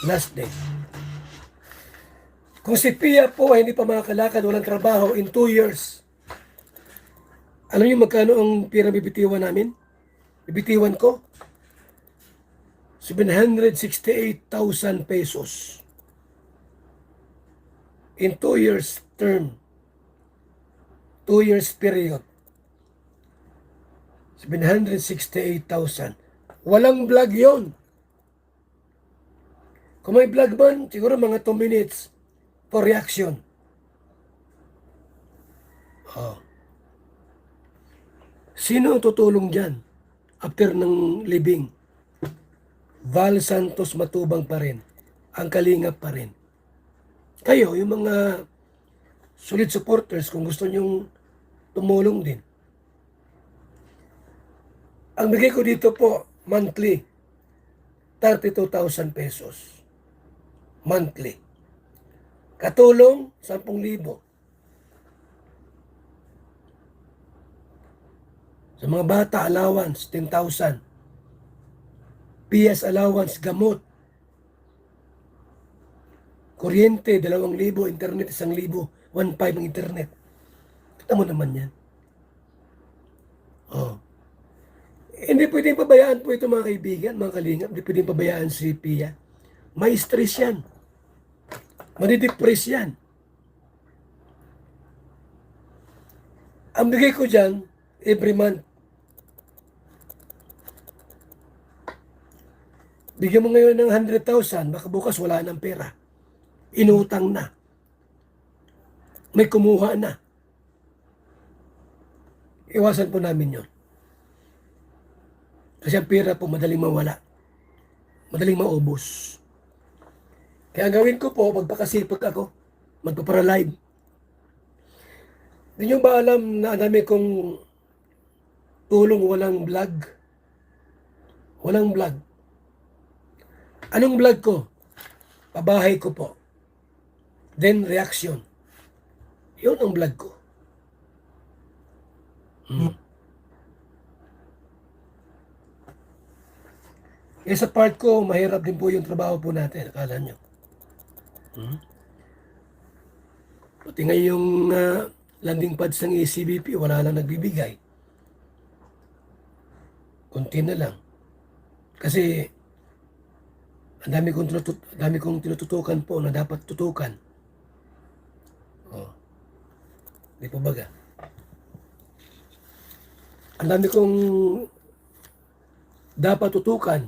Last day. Kung si Pia po ay hindi pa makakalakad, walang trabaho in 2 years, alam niyo magkano ang pira bibitiwan namin? Bibitiwan ko? 768,000 pesos. In 2 years term. 2 years period. 768,000. Walang vlog yon. Kung may vlog man, siguro mga 2 minutes for reaction. Oh. Sino ang tutulong dyan after ng libing? Val Santos Matubang pa rin. Ang Kalingap pa rin. Kayo, yung mga solid supporters, kung gusto nyong tumulong din. Ang bigay ko dito po, monthly, 32,000 pesos. Monthly. Katulong, 10,000. Sa mga bata, allowance, 10,000. PS allowance, gamot. Kuryente, 2,000. Internet, 1,000. 1,500 ang internet. Kita mo naman yan. Oh. Hindi pwedeng pabayaan po ito mga kaibigan, mga kalingap. Hindi pwedeng pabayaan si Pia. May stress yan. Madidepress yan. Ang bigay ko dyan, every month, bigyan mo ngayon ng 100,000, baka bukas wala ng pera. Inutang na. May kumuha na. Iwasan po namin yon. Kasi ang pera po madaling mawala. Madaling maubos. Kaya ang gawin ko po, magpakasipag ako, magpapara-live. Hindi nyo ba alam na ang dami kong tulong walang vlog? Walang vlog. Anong vlog ko? Pabahay ko po. Then reaction. Yun ang vlog ko. Kaya sa part ko, mahirap din po yung trabaho po natin. Akala nyo. Pati ngayong landing pads ng ACBP, wala lang nagbibigay. Kunti na lang. Kasi ang dami kong tinututukan po na dapat tutukan. Oh. Di po baga? Ang dami kong dapat tutukan.